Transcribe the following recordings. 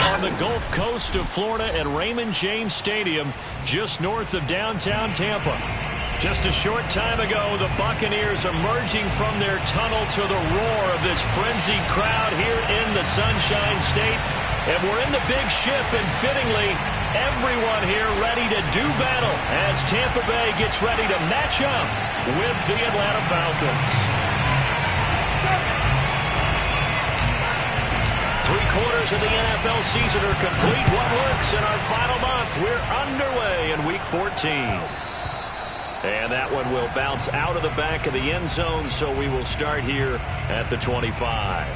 on the Gulf Coast of Florida at Raymond James Stadium, just north of downtown Tampa. Just a short time ago, the Buccaneers emerging from their tunnel to the roar of this frenzied crowd here in the Sunshine State. And we're in the big ship, and fittingly, everyone here ready to do battle as Tampa Bay gets ready to match up with the Atlanta Falcons. 3/4 of the NFL season are complete. What works in our final month? We're underway in Week 14. And that one will bounce out of the back of the end zone, so we will start here at the 25.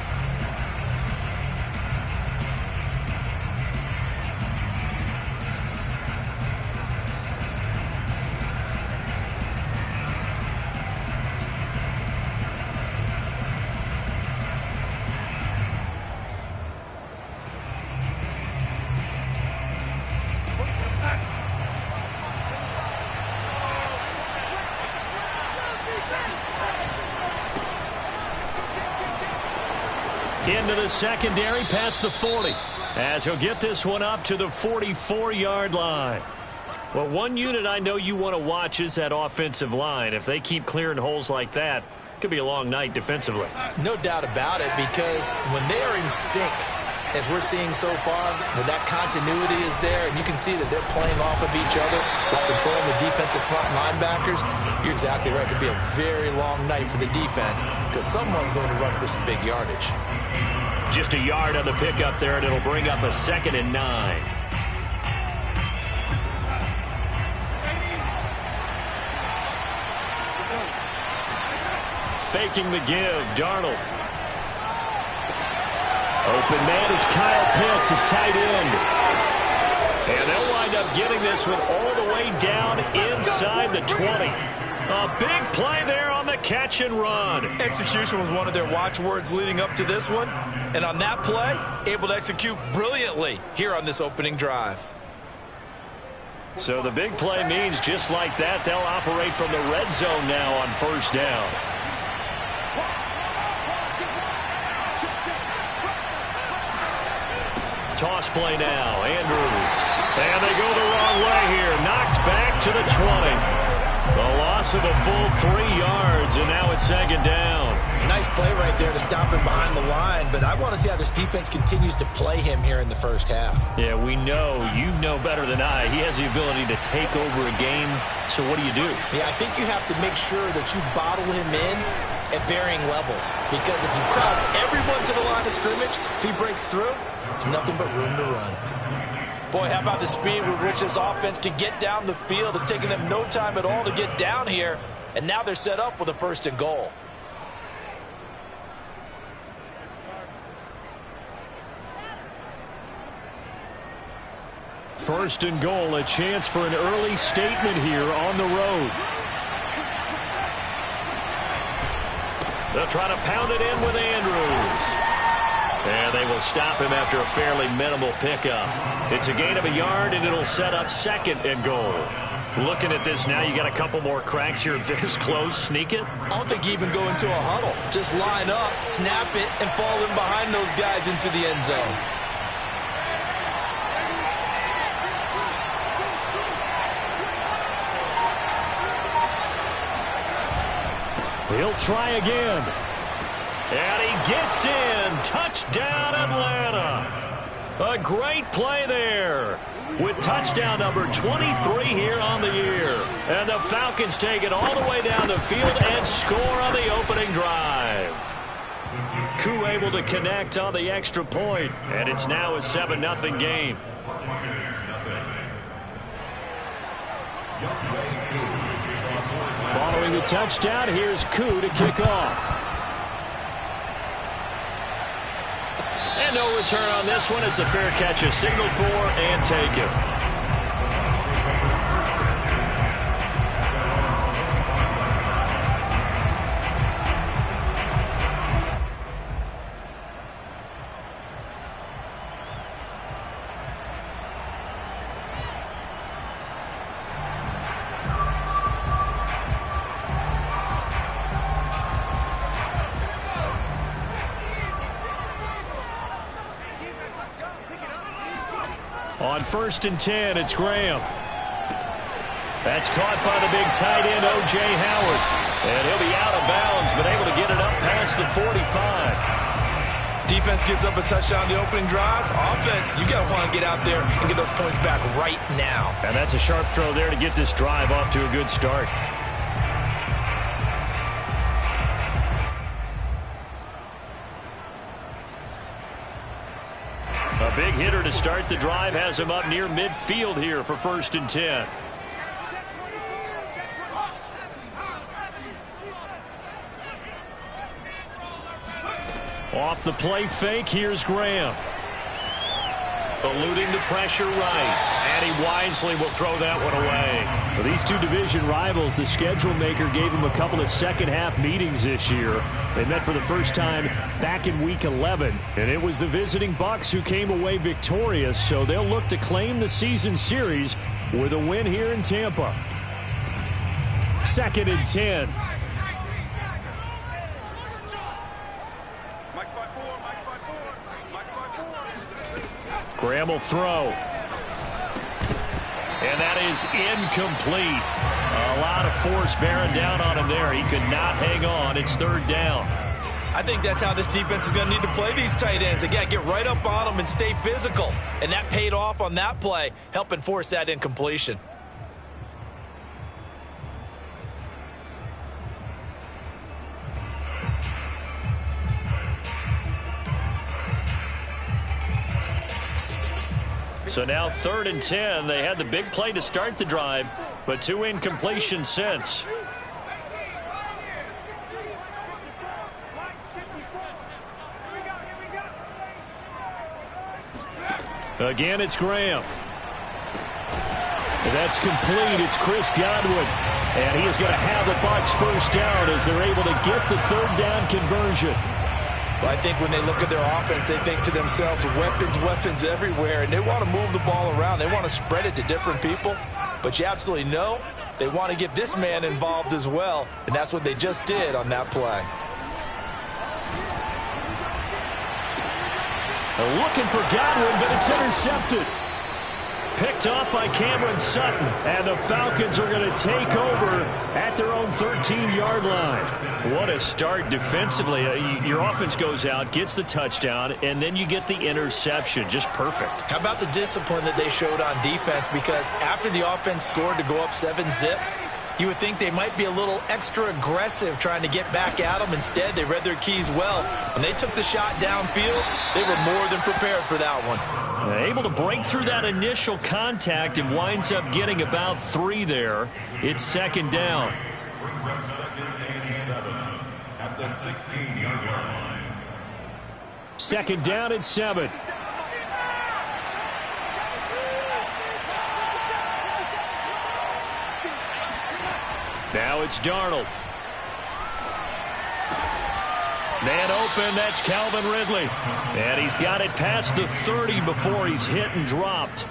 Into the secondary past the 40 as he'll get this one up to the 44-yard line. Well, one unit I know you want to watch is that offensive line. If they keep clearing holes like that, it could be a long night defensively. No doubt about it, because when they are in sync, as we're seeing so far, when that continuity is there, and you can see that they're playing off of each other while controlling the defensive front linebackers, you're exactly right. It could be a very long night for the defense because someone's going to run for some big yardage. Just a yard on the pickup there, and it'll bring up a 2nd and 9. Faking the give, Darnold. Open man is Kyle Pitts, his tight end. And they'll wind up getting this one all the way down inside the 20. A big play there on the catch and run. Execution was one of their watchwords leading up to this one. And on that play, able to execute brilliantly here on this opening drive. So the big play means just like that, they'll operate from the red zone now on 1st down. Toss play now, Andrews. And they go the wrong way here. Knocked back to the 20. The loss of a full 3 yards, and now it's 2nd down. Nice play right there to stop him behind the line, but I want to see how this defense continues to play him here in the first half. Yeah, we know, you know better than I, he has the ability to take over a game, so what do you do? Yeah, I think you have to make sure that you bottle him in at varying levels, because if you crowd everyone to the line of scrimmage, if he breaks through, there's nothing but room to run. Boy, how about the speed with which this offense can get down the field? It's taken them no time at all to get down here, and now they're set up with a 1st and goal. First and goal, a chance for an early statement here on the road. They'll try to pound it in with Andrews. And they will stop him after a fairly minimal pickup. It's a gain of a yard, and it'll set up 2nd and goal. Looking at this now, you got a couple more cracks here this close. Sneak it? I don't think you even go into a huddle. Just line up, snap it, and fall in behind those guys into the end zone. He'll try again. And he gets in. Touchdown, Atlanta. A great play there with touchdown number 23 here on the year. And the Falcons take it all the way down the field and score on the opening drive. Koo able to connect on the extra point, and it's now a 7-0 game. Following the touchdown, here's Koo to kick off. And no return on this one as the fair catch is signaled for and taken. On 1st and 10, it's Graham. That's caught by the big tight end, O.J. Howard. And he'll be out of bounds, but able to get it up past the 45. Defense gives up a touchdown the opening drive. Offense, you got to want to get out there and get those points back right now. And that's a sharp throw there to get this drive off to a good start. A big hitter to start the drive has him up near midfield here for 1st and 10. Off the play fake, here's Graham. Eluding the pressure right. And he wisely will throw that one away. For these two division rivals, the schedule maker gave them a couple of second-half meetings this year. They met for the first time back in Week 11. And it was the visiting Bucs who came away victorious, so they'll look to claim the season series with a win here in Tampa. 2nd and 10. Graham will throw. And that is incomplete. A lot of force bearing down on him there. He could not hang on. It's 3rd down. I think that's how this defense is going to need to play these tight ends. Again, get right up on them and stay physical. And that paid off on that play, helping force that incompletion. So now 3rd and 10. They had the big play to start the drive, but 2 incompletions since. Again, it's Graham. That's complete. It's Chris Godwin. And he is going to have the Bucs 1st down as they're able to get the 3rd down conversion. Well, I think when they look at their offense, they think to themselves, weapons everywhere, and they want to move the ball around. They want to spread it to different people, but you absolutely know they want to get this man involved as well, and that's what they just did on that play. Looking for Godwin, but it's intercepted. Picked off by Cameron Sutton, and the Falcons are going to take over at their own 13-yard line. What a start defensively. Your offense goes out, gets the touchdown, and then you get the interception. Just perfect. How about the discipline that they showed on defense? Because after the offense scored to go up 7-zip, you would think they might be a little extra aggressive trying to get back at them. Instead, they read their keys well. When they took the shot downfield, they were more than prepared for that one. Able to break through that initial contact and winds up getting about 3 there. It's 2nd down. Brings up 2nd and 7 at the 16-yard line. 2nd down at 7. Now it's Darnold. Man open, that's Calvin Ridley. And he's got it past the 30 before he's hit and dropped.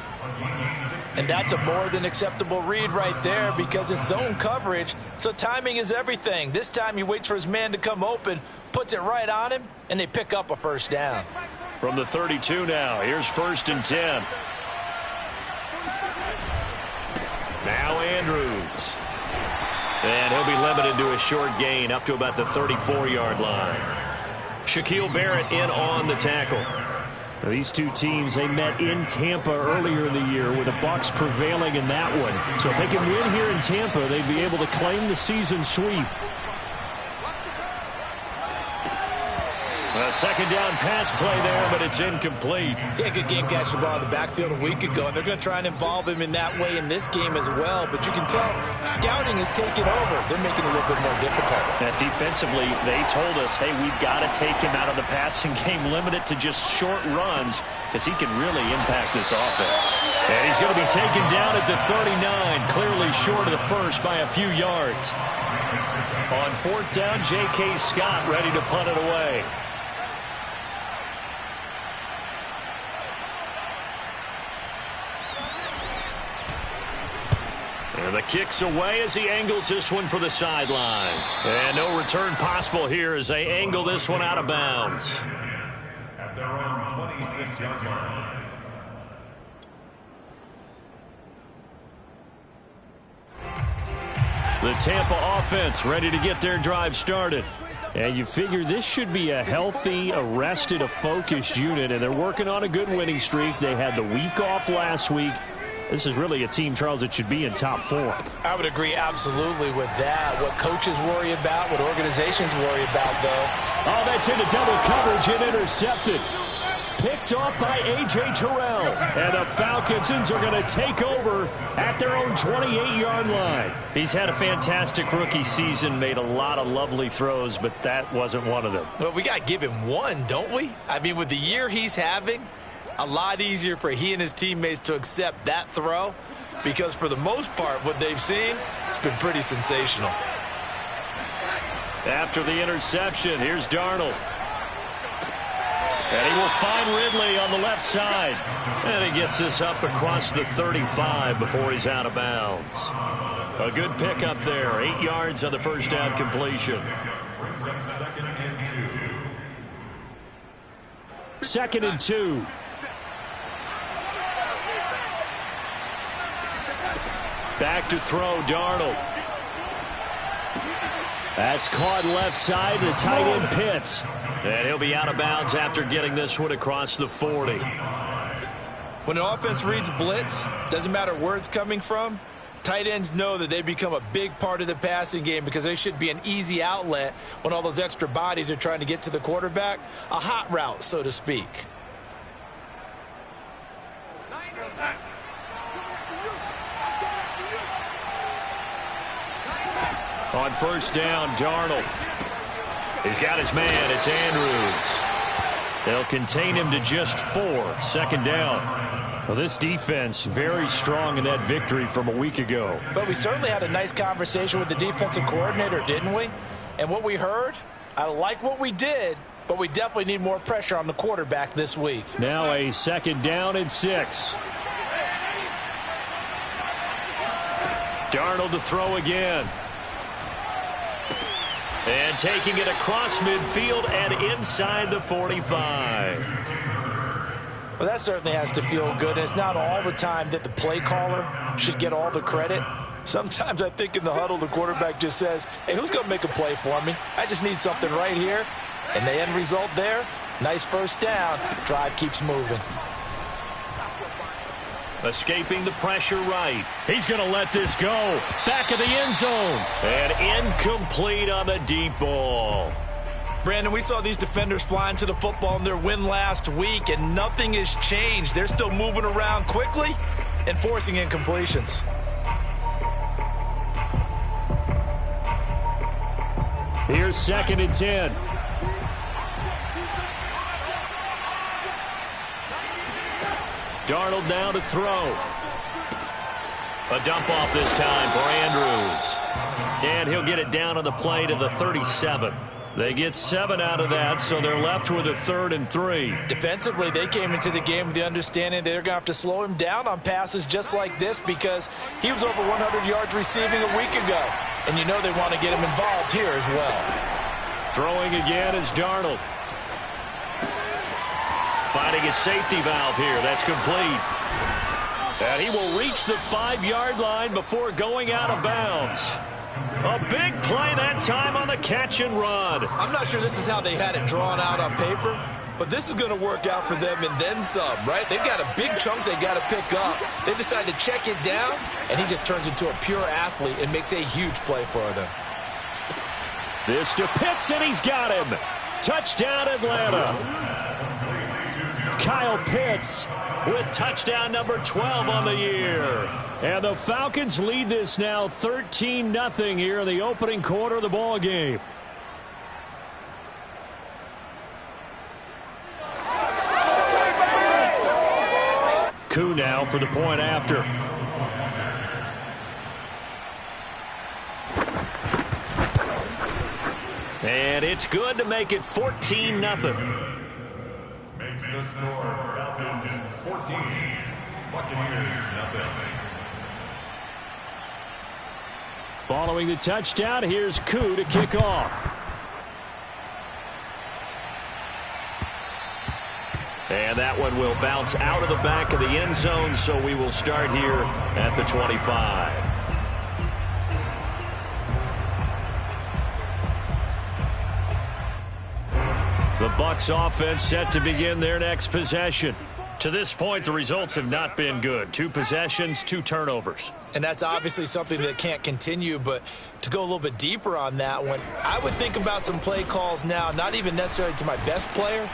And that's a more than acceptable read right there because it's zone coverage, so timing is everything. This time he waits for his man to come open, puts it right on him, and they pick up a 1st down. From the 32 now, here's 1st and 10. Now Andrews. And he'll be limited to a short gain up to about the 34-yard line. Shaquille Barrett in on the tackle. Now, these two teams, they met in Tampa earlier in the year with the Bucs prevailing in that one. So if they can win here in Tampa, they'd be able to claim the season sweep. A 2nd down pass play there, but it's incomplete. Yeah, good game catching the ball in the backfield a week ago, and they're going to try and involve him in that way in this game as well. But you can tell scouting is taking over. They're making it a little bit more difficult. Now, defensively, they told us, hey, we've got to take him out of the passing game, limit it to just short runs, because he can really impact this offense. And he's going to be taken down at the 39, clearly short of the 1st by a few yards. On 4th down, J.K. Scott ready to punt it away. And the kick's away as he angles this one for the sideline. And no return possible here as they angle this one out of bounds. At their own 26-yard line. The Tampa offense ready to get their drive started. And you figure this should be a healthy, a rested, a focused unit, and they're working on a good winning streak. They had the week off last week. This is really a team, Charles, that should be in top 4. I would agree absolutely with that. What coaches worry about, what organizations worry about, though. Oh, that's into double coverage and intercepted. Picked off by A.J. Terrell. And the Falcons are going to take over at their own 28-yard line. He's had a fantastic rookie season, made a lot of lovely throws, but that wasn't one of them. Well, we got to give him one, don't we? I mean, with the year he's having, a lot easier for he and his teammates to accept that throw, because for the most part, what they've seen, it's been pretty sensational. After the interception, here's Darnold. And he will find Ridley on the left side. And he gets this up across the 35 before he's out of bounds. A good pickup there. 8 yards on the first down completion. Second and 2. Back to throw, Darnold. That's caught left side, the tight end Pitts. And he'll be out of bounds after getting this one across the 40. When an offense reads blitz, doesn't matter where it's coming from, tight ends know that they become a big part of the passing game because they should be an easy outlet when all those extra bodies are trying to get to the quarterback. A hot route, so to speak. On first down, Darnold. He's got his man. It's Andrews. They'll contain him to just 4. Second down. Well, this defense very strong in that victory from a week ago. But we certainly had a nice conversation with the defensive coordinator, didn't we? And what we heard, I like what we did, but we definitely need more pressure on the quarterback this week. Now a second down and 6. Darnold to throw again. And taking it across midfield and inside the 45. Well, that certainly has to feel good. And it's not all the time that the play caller should get all the credit. Sometimes I think in the huddle, the quarterback just says, hey, who's going to make a play for me? I just need something right here. And the end result there, nice first down. Drive keeps moving. Escaping the pressure right. He's going to let this go. Back of the end zone. And incomplete on the deep ball. Brandon, we saw these defenders flying to the football in their win last week, and nothing has changed. They're still moving around quickly and forcing incompletions. Here's second and 10. Darnold now to throw. A dump off this time for Andrews. And he'll get it down on the play to the 37. They get 7 out of that, so they're left with a 3rd and 3. Defensively, they came into the game with the understanding they're going to have to slow him down on passes just like this because he was over 100 yards receiving a week ago. And you know they want to get him involved here as well. Throwing again is Darnold. Finding a safety valve here. That's complete. And he will reach the 5-yard line before going out of bounds. A big play that time on the catch and run. I'm not sure this is how they had it drawn out on paper, but this is going to work out for them and then some, right? They've got a big chunk they got to pick up. They decide to check it down, and he just turns into a pure athlete and makes a huge play for them. This to Pitts, and he's got him. Touchdown, Atlanta. Kyle Pitts with touchdown number 12 on the year. And the Falcons lead this now 13-0 here in the opening quarter of the ball game. Koo now for the point after. And it's good to make it 14-0. Makes the score Falcons 14, Buccaneers 0. Following the touchdown, here's Koo to kick off. And that one will bounce out of the back of the end zone, so we will start here at the 25. Bucs offense set to begin their next possession. To this point, the results have not been good. 2 possessions, 2 turnovers. And that's obviously something that can't continue, but to go a little bit deeper on that one, I would think about some play calls now, not even necessarily to my best player,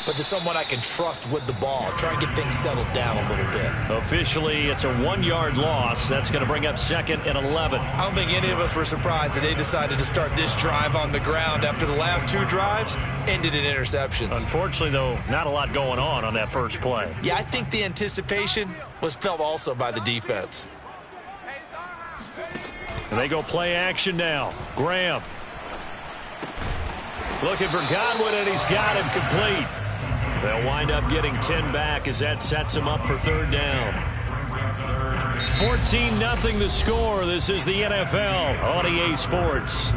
but to someone I can trust with the ball. Try and get things settled down a little bit. Officially, it's a 1-yard loss. That's going to bring up 2nd and 11. I don't think any of us were surprised that they decided to start this drive on the ground after the last 2 drives ended in interceptions. Unfortunately, though, not a lot going on that first play. Yeah, I think the anticipation was felt also by the defense. And they go play action now. Graham. Looking for Godwin, and he's got him complete. They'll wind up getting 10 back as that sets them up for 3rd down. 14-0 the score. This is the NFL on EA Sports.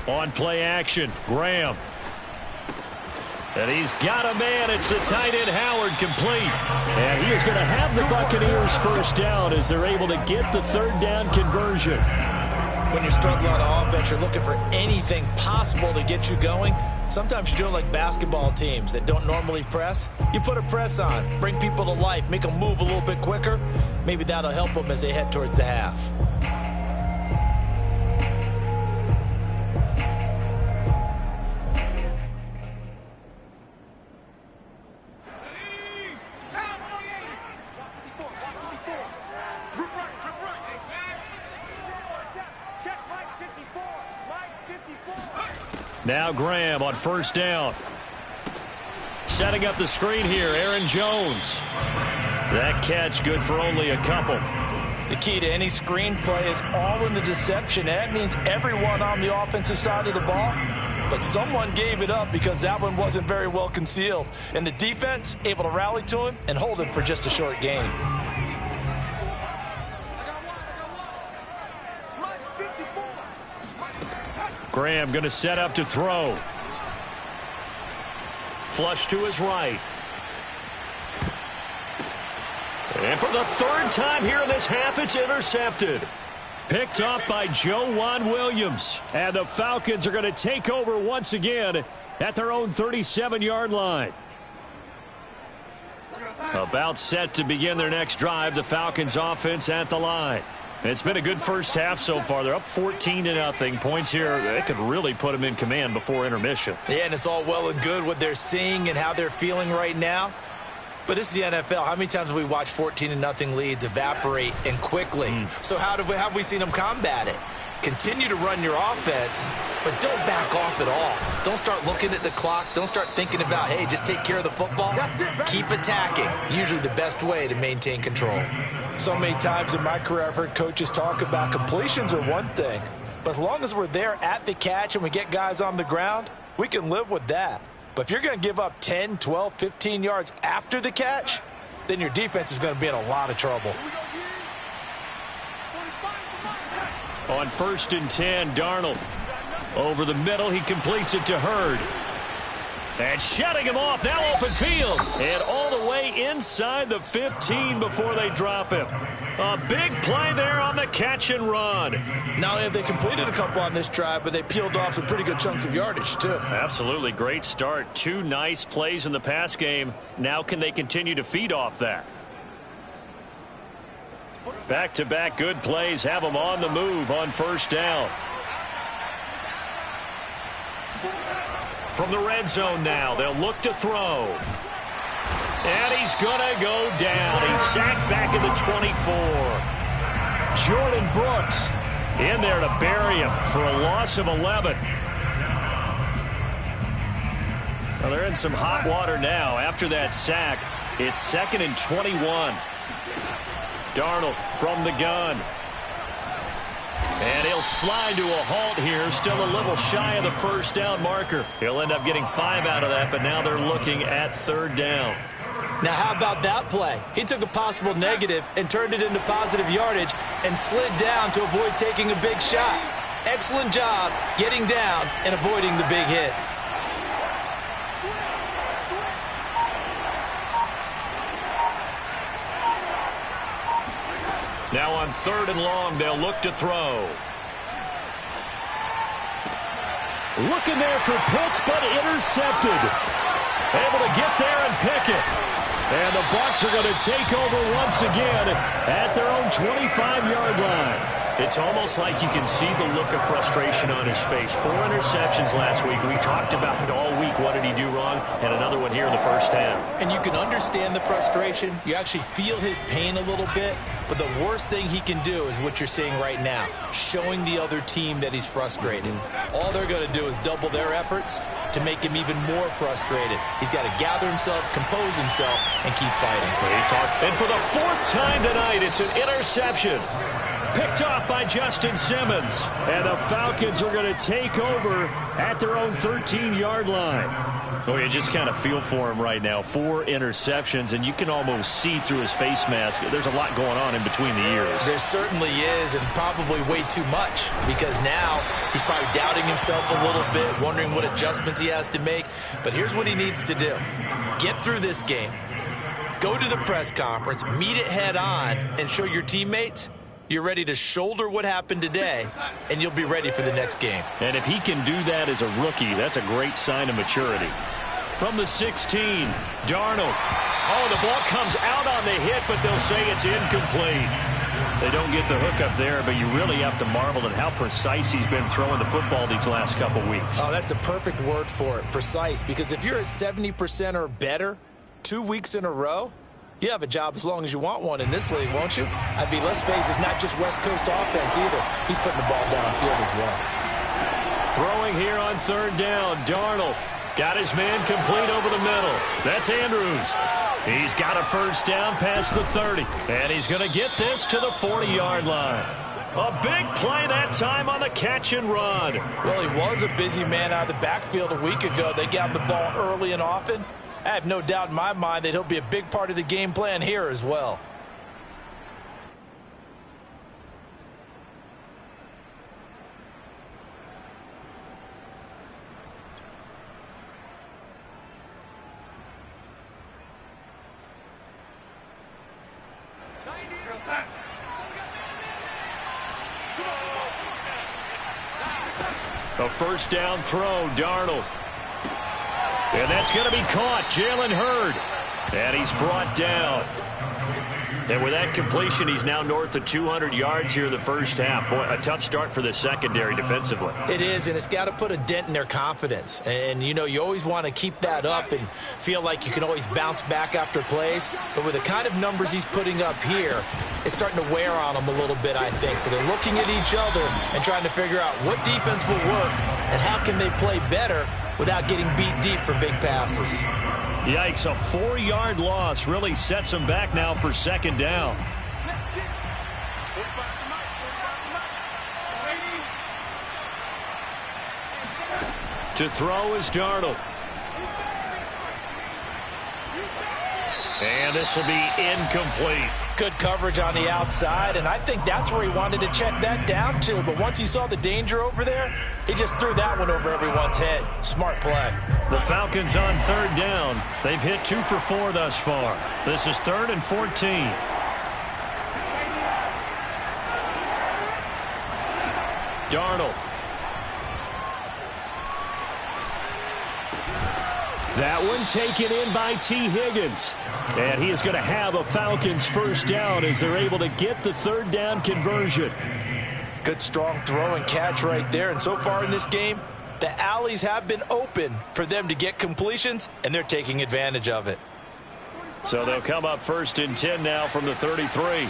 On play action, Graham. And he's got a man. It's the tight end, Howard, complete. And he is going to have the Buccaneers first down as they're able to get the 3rd down conversion. When you're struggling on offense, you're looking for anything possible to get you going. Sometimes you do it like basketball teams that don't normally press. You put a press on, bring people to life, make them move a little bit quicker. Maybe that'll help them as they head towards the half. Now Graham on 1st down. Setting up the screen here, Aaron Jones. That catch good for only a couple. The key to any screen play is all in the deception. That means everyone on the offensive side of the ball, but someone gave it up because that one wasn't very well concealed. And the defense able to rally to him and hold him for just a short gain. Graham going to set up to throw. Flush to his right. And for the 3rd time here in this half, it's intercepted. Picked up by Joejuan Williams. And the Falcons are going to take over once again at their own 37-yard line. About set to begin their next drive, the Falcons offense at the line. It's been a good first half so far. They're up 14-0. Points here, they could really put them in command before intermission. Yeah, and it's all well and good what they're seeing and how they're feeling right now. But this is the NFL. How many times have we watched 14-0 leads evaporate and quickly? So how have we seen them combat it? Continue to run your offense, but don't back off at all. Don't start looking at the clock. Don't start thinking about, hey, just take care of the football. Keep attacking. Usually the best way to maintain control. So many times in my career I've heard coaches talk about completions are one thing, but as long as we're there at the catch and we get guys on the ground, we can live with that. But if you're going to give up 10, 12, 15 yards after the catch, then your defense is going to be in a lot of trouble. On 1st and 10, Darnold. Over the middle, he completes it to Hurd. And shutting him off, now open field. And all the way inside the 15 before they drop him. A big play there on the catch and run. Not only have they completed a couple on this drive, but they peeled off some pretty good chunks of yardage, too. Absolutely, great start. 2 nice plays in the pass game. Now can they continue to feed off that? Back-to-back good plays have them on the move on 1st down. From the red zone now, they'll look to throw. And he's going to go down. He's sacked back in the 24. Jordan Brooks in there to bury him for a loss of 11. Well, they're in some hot water now. After that sack, it's 2nd and 21. Darnold from the gun. And he'll slide to a halt here, still a little shy of the first down marker. He'll end up getting 5 out of that, but now they're looking at 3rd down. Now, how about that play? He took a possible negative and turned it into positive yardage and slid down to avoid taking a big shot. Excellent job getting down and avoiding the big hit. Now on 3rd and long, they'll look to throw. Looking there for Pitts, but intercepted. Able to get there and pick it. And the Bucs are going to take over once again at their own 25-yard line. It's almost like you can see the look of frustration on his face. 4 interceptions last week. We talked about it all week. What did he do wrong? And another one here in the first half. And you can understand the frustration. You actually feel his pain a little bit. But the worst thing he can do is what you're seeing right now, showing the other team that he's frustrated. All they're going to do is double their efforts to make him even more frustrated. He's got to gather himself, compose himself, and keep fighting. And for the 4th time tonight, it's an interception. Picked off by Justin Simmons. And the Falcons are going to take over at their own 13-yard line. Oh, you just kind of feel for him right now. 4 interceptions, and you can almost see through his face mask. There's a lot going on in between the ears. There certainly is, and probably way too much, because now he's probably doubting himself a little bit, wondering what adjustments he has to make. But here's what he needs to do. Get through this game. Go to the press conference, meet it head on, and show your teammates you're ready to shoulder what happened today, and you'll be ready for the next game. And if he can do that as a rookie, that's a great sign of maturity. From the 16, Darnold. Oh, the ball comes out on the hit, but they'll say it's incomplete. They don't get the hook up there, but you really have to marvel at how precise he's been throwing the football these last couple weeks. Oh, that's the perfect word for it, precise, because if you're at 70% or better 2 weeks in a row, you have a job as long as you want one in this league, won't you? I mean, let's face it, it's not just West Coast offense either. He's putting the ball downfield as well. Throwing here on 3rd down, Darnold got his man complete over the middle. That's Andrews. He's got a first down past the 30, and he's going to get this to the 40-yard line. A big play that time on the catch and run. Well, he was a busy man out of the backfield a week ago. They got the ball early and often. I have no doubt in my mind that he'll be a big part of the game plan here as well. A first down throw, Darnold. And that's going to be caught, Jalen Hurd. And he's brought down. And with that completion, he's now north of 200 yards here in the first half. Boy, a tough start for the secondary defensively. It is, and it's got to put a dent in their confidence. And, you know, you always want to keep that up and feel like you can always bounce back after plays. But with the kind of numbers he's putting up here, it's starting to wear on them a little bit, I think. So they're looking at each other and trying to figure out what defense will work and how can they play better without getting beat deep for big passes. Yikes, a 4-yard loss really sets him back now for 2nd down. To throw is Darnold. And this will be incomplete. Good coverage on the outside, and I think that's where he wanted to check that down to. But once he saw the danger over there, he just threw that one over everyone's head. Smart play. The Falcons on 3rd down. They've hit 2 for 4 thus far. This is 3rd and 14. Darnold. That one taken in by T. Higgins. And he is going to have a Falcons first down as they're able to get the 3rd down conversion. Good strong throw and catch right there. And so far in this game, the alleys have been open for them to get completions, and they're taking advantage of it. So they'll come up 1st and 10 now from the 33.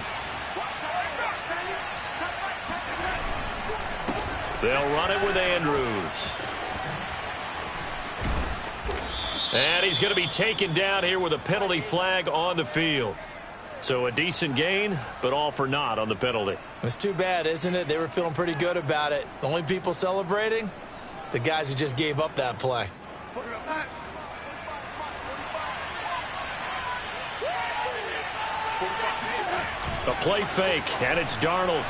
They'll run it with Andrews. And he's going to be taken down here with a penalty flag on the field. So a decent gain, but all for naught on the penalty. It's too bad, isn't it? They were feeling pretty good about it. The only people celebrating, the guys who just gave up that play. A play fake, and it's Darnold.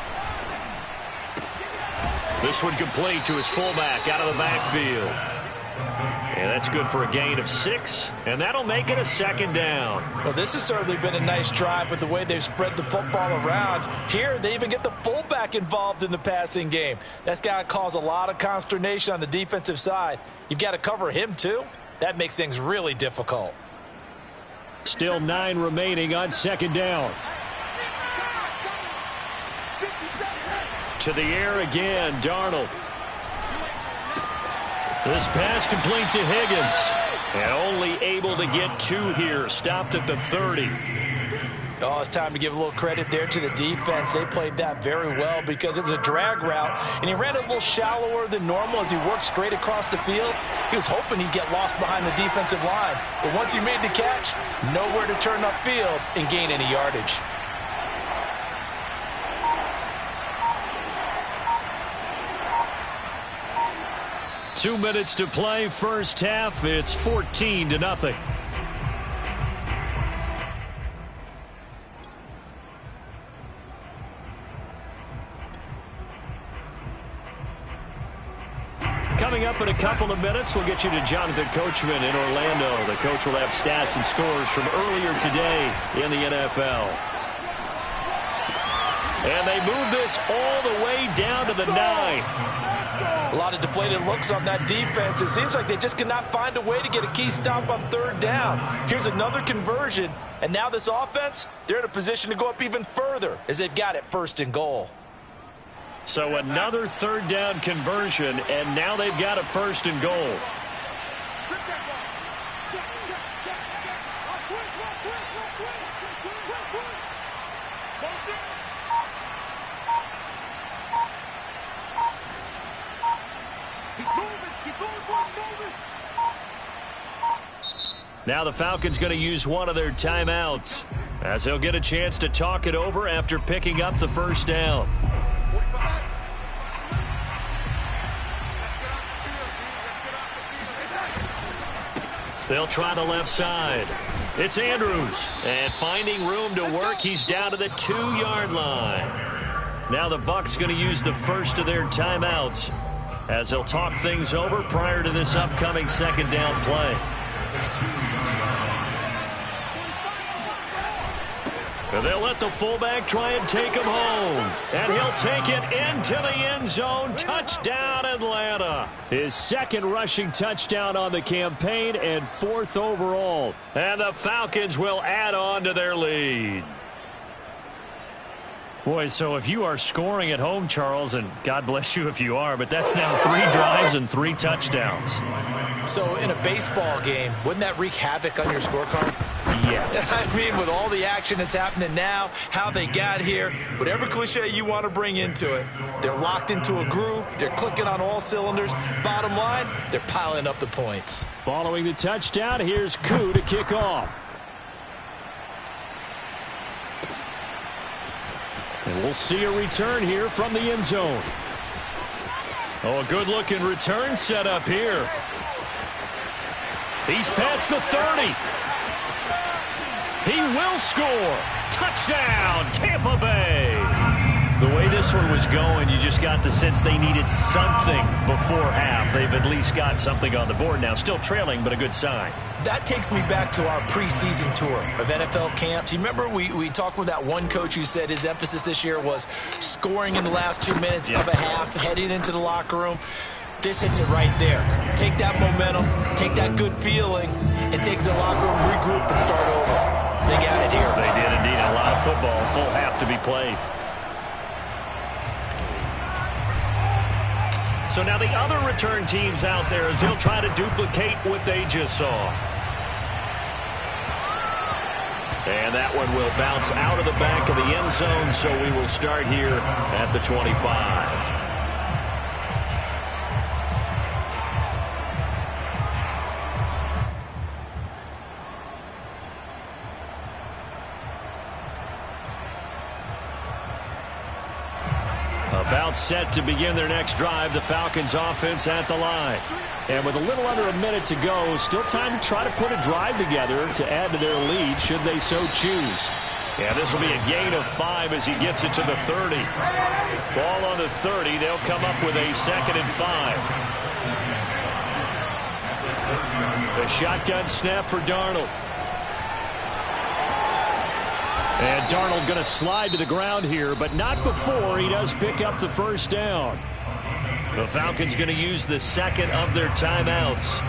This one complete to his fullback out of the backfield. And that's good for a gain of 6, and that'll make it a second down. Well, this has certainly been a nice drive with the way they've spread the football around. Here, they even get the fullback involved in the passing game. That's got to cause a lot of consternation on the defensive side. You've got to cover him, too. That makes things really difficult. Still 9 remaining on second down. To the air again, Darnold. This pass complete to Higgins. And only able to get 2 here. Stopped at the 30. Oh, it's time to give a little credit there to the defense. They played that very well because it was a drag route, and he ran a little shallower than normal as he worked straight across the field. He was hoping he'd get lost behind the defensive line. But once he made the catch, nowhere to turn upfield and gain any yardage. Two minutes to play, first half. It's 14-0. Coming up in a couple of minutes, we'll get you to Jonathan Coachman in Orlando. The coach will have stats and scores from earlier today in the NFL. And they move this all the way down to the 9. A lot of deflated looks on that defense. It seems like they just cannot find a way to get a key stop on third down. Here's another conversion, and now this offense, they're in a position to go up even further as they've got it 1st and goal. So another third down conversion, and now they've got a 1st and goal. Now the Falcons going to use one of their timeouts as they'll get a chance to talk it over after picking up the first down. They'll try the left side. It's Andrews. And finding room to work, he's down to the 2-yard line. Now the Bucs going to use the first of their timeouts as they'll talk things over prior to this upcoming second down play. And they'll let the fullback try and take him home. And he'll take it into the end zone. Touchdown, Atlanta. His 2nd rushing touchdown on the campaign and 4th overall. And the Falcons will add on to their lead. Boy, so if you are scoring at home, Charles, and God bless you if you are, but that's now 3 drives and 3 touchdowns. So in a baseball game, wouldn't that wreak havoc on your scorecard? Yes. I mean, with all the action that's happening now, how they got here, whatever cliche you want to bring into it, they're locked into a groove, they're clicking on all cylinders. Bottom line, they're piling up the points. Following the touchdown, here's Koo to kick off. And we'll see a return here from the end zone. Oh, a good-looking return set up here. He's past the 30. He will score. Touchdown, Tampa Bay. The way this one was going, you just got the sense they needed something before half. They've at least got something on the board now. Still trailing, but a good sign. That takes me back to our preseason tour of NFL camps. You remember we talked with that one coach who said his emphasis this year was scoring in the last 2 minutes of a half, heading into the locker room. This hits it right there. Take that momentum, take that good feeling, and take the locker room, regroup, and start over. They got it here. They did indeed. A lot of football, full half to be played. So now the other return teams out there as they'll try to duplicate what they just saw. And that one will bounce out of the back of the end zone, so we will start here at the 25. About set to begin their next drive, the Falcons offense at the line. And with a little under a minute to go, still time to try to put a drive together to add to their lead should they so choose. And this will be a gain of 5 as he gets it to the 30. Ball on the 30. They'll come up with a 2nd and 5. The shotgun snap for Darnold. And Darnold going to slide to the ground here, but not before he does pick up the first down. The Falcons going to use the 2nd of their timeouts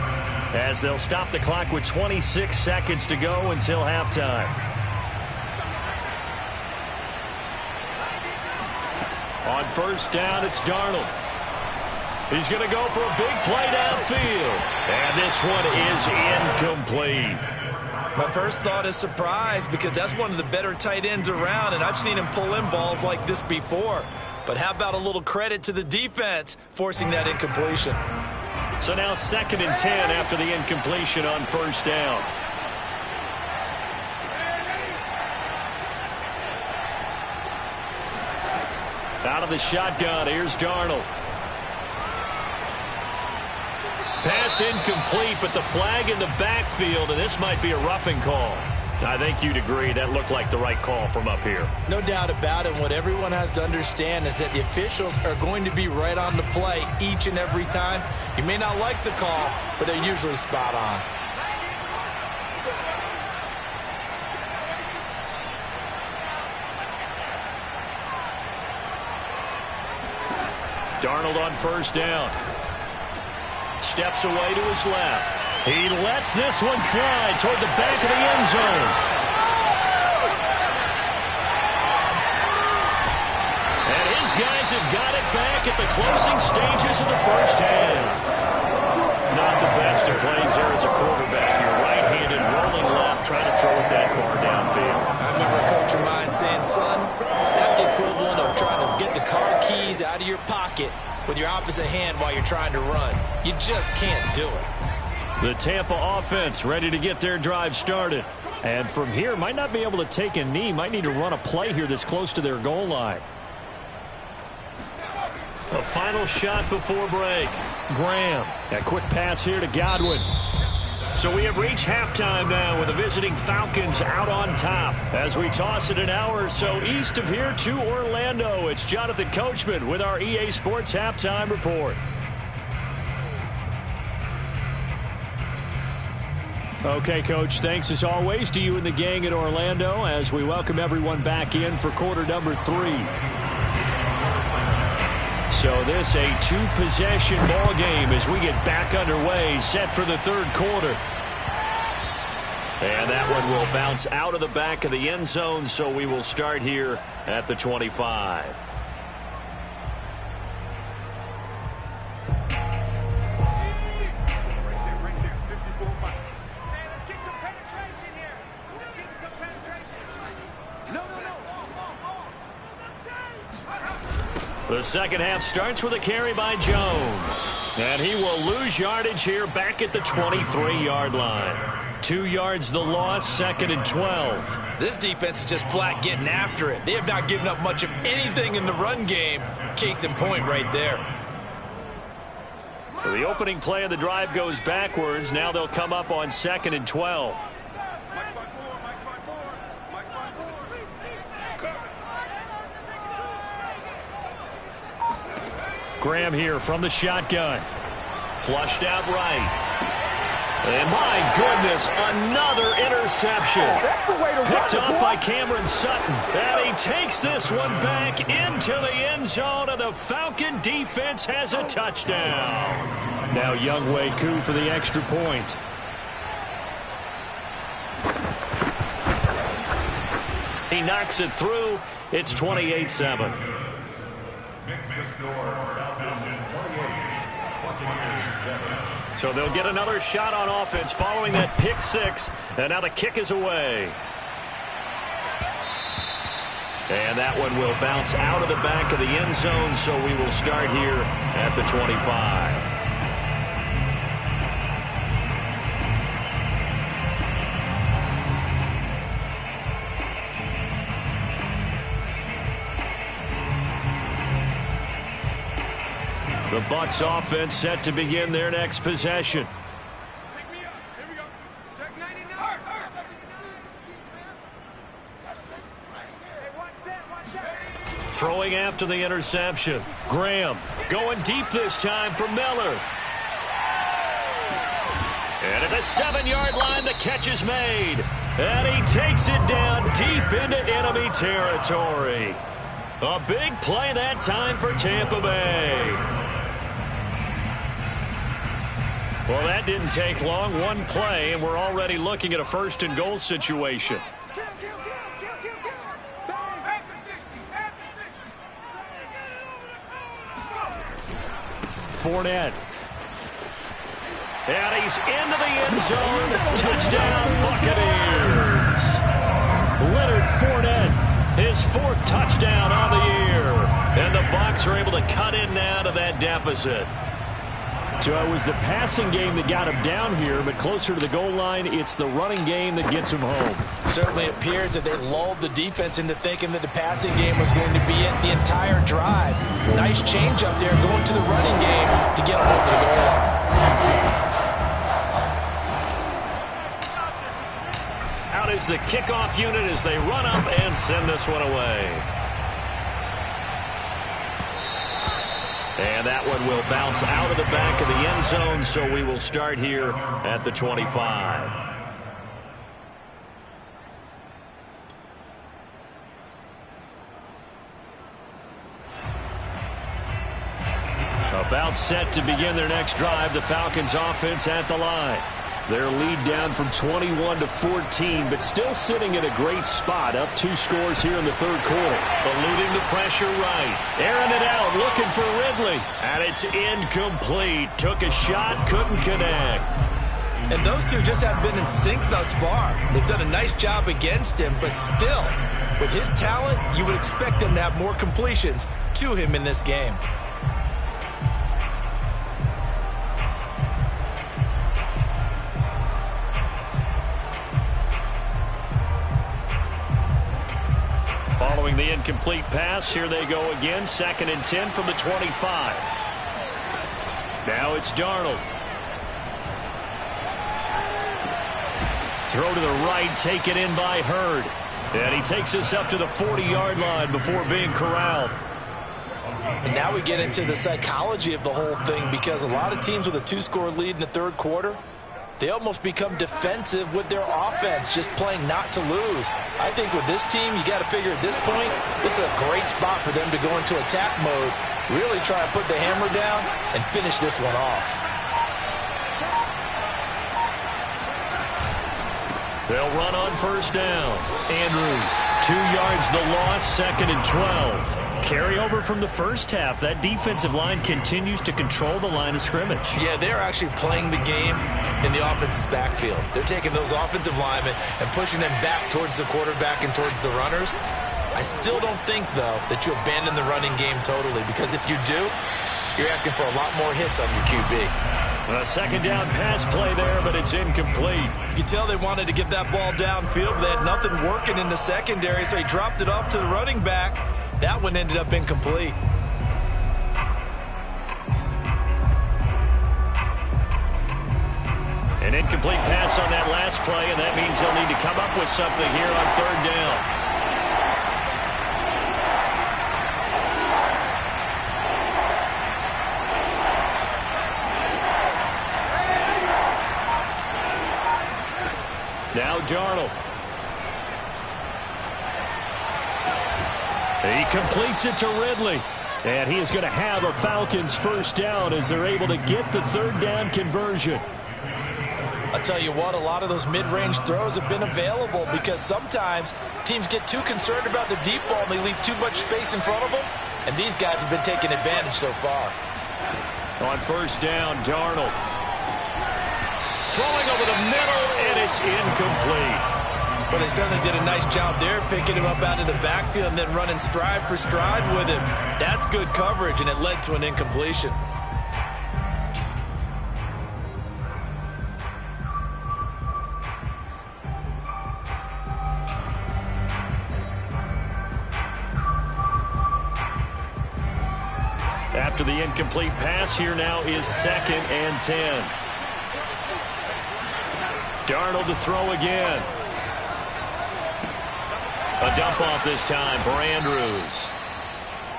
as they'll stop the clock with 26 seconds to go until halftime. On first down, it's Darnold. He's going to go for a big play downfield. And this one is incomplete. My first thought is surprise because that's one of the better tight ends around, and I've seen him pull in balls like this before. But how about a little credit to the defense forcing that incompletion? So now 2nd and 10 after the incompletion on first down. Out of the shotgun, here's Darnold. Pass incomplete, but the flag in the backfield, and this might be a roughing call. I think you'd agree that looked like the right call from up here. No doubt about it. What everyone has to understand is that the officials are going to be right on the play each and every time. You may not like the call, but they're usually spot on. Darnold on first down. Steps away to his left. He lets this one fly toward the back of the end zone. And his guys have got it back at the closing stages of the first half. Not the best of plays there as a quarterback. You're right-handed, rolling left, trying to throw it that far downfield. I remember a coach of mine saying, son, that's the equivalent of trying to get the car keys out of your pocket with your opposite hand while you're trying to run. You just can't do it. The Tampa offense ready to get their drive started. And from here, might not be able to take a knee. Might need to run a play here that's close to their goal line. A final shot before break. Graham. A quick pass here to Godwin. So we have reached halftime now with the visiting Falcons out on top. As we toss it an hour or so east of here to Orlando, it's Jonathan Coachman with our EA Sports Halftime Report. Okay, Coach, thanks as always to you and the gang at Orlando as we welcome everyone back in for quarter number 3. So this a 2-possession ball game as we get back underway, set for the third quarter. And that one will bounce out of the back of the end zone, so we will start here at the 25. The second half starts with a carry by Jones. And he will lose yardage here back at the 23-yard line. 2 yards the loss, 2nd and 12. This defense is just flat getting after it. They have not given up much of anything in the run game. Case in point right there. So the opening play of the drive goes backwards. Now they'll come up on 2nd and 12. Graham here from the shotgun. Flushed out right. And my goodness, another interception. That's the way to Picked run up by Cameron Sutton. And he takes this one back into the end zone, and the Falcon defense has a touchdown. Now Younghoe Koo for the extra point. He knocks it through. It's 28-7. Makes the score. Falcons 28, Buccaneers 7. So they'll get another shot on offense following that pick six. And now the kick is away. And that one will bounce out of the back of the end zone, so we will start here at the 25. The Bucs offense set to begin their next possession. Throwing after the interception. Graham going deep this time for Miller. And at the 7-yard line, the catch is made. And he takes it down deep into enemy territory. A big play that time for Tampa Bay. Well, that didn't take long. One play, and we're already looking at a 1st and goal situation. Fournette. And he's into the end zone. Touchdown, Buccaneers. Leonard Fournette, his 4th touchdown on the year. And the Bucs are able to cut in now to that deficit. So it was the passing game that got him down here, but closer to the goal line, it's the running game that gets him home. Certainly appears that they lulled the defense into thinking that the passing game was going to be it the entire drive. Nice change up there going to the running game to get him over the goal line. Out is the kickoff unit as they run up and send this one away. And that one will bounce out of the back of the end zone, so we will start here at the 25. About set to begin their next drive, the Falcons offense at the line. Their lead down from 21 to 14, but still sitting in a great spot, up 2 scores here in the 3rd quarter. Eluding the pressure right. Airing it out, looking for Ridley. And it's incomplete. Took a shot, couldn't connect. And those two just haven't been in sync thus far. They've done a nice job against him, but still, with his talent, you would expect them to have more completions to him in this game. Following the incomplete pass, here they go again. 2nd and 10 from the 25. Now it's Darnold. Throw to the right, taken in by Hurd. And he takes us up to the 40-yard line before being corralled. And now we get into the psychology of the whole thing, because a lot of teams with a 2-score lead in the 3rd quarter, they almost become defensive with their offense, just playing not to lose. I think with this team, you got to figure at this point, this is a great spot for them to go into attack mode, really try to put the hammer down and finish this one off. They'll run on 1st down. Andrews, 2 yards the loss, 2nd and 12. Carry over from the first half. That defensive line continues to control the line of scrimmage. Yeah, they're actually playing the game in the offense's backfield. They're taking those offensive linemen and pushing them back towards the quarterback and towards the runners. I still don't think, though, that you abandon the running game totally, because if you do, you're asking for a lot more hits on your QB. A 2nd down pass play there, but it's incomplete. You can tell they wanted to get that ball downfield, but they had nothing working in the secondary, so he dropped it off to the running back. That one ended up incomplete. An incomplete pass on that last play, and that means they'll need to come up with something here on 3rd down. Now Darnold. He completes it to Ridley. And he is going to have a Falcons 1st down as they're able to get the 3rd down conversion. I'll tell you what, a lot of those mid-range throws have been available, because sometimes teams get too concerned about the deep ball and they leave too much space in front of them. And these guys have been taking advantage so far. On 1st down, Darnold. Throwing over the middle, and it's incomplete. Well, they certainly did a nice job there, picking him up out of the backfield and then running stride for stride with him. That's good coverage, and it led to an incompletion. After the incomplete pass, here now is 2nd and 10. Darnold to throw again. A dump off this time for Andrews.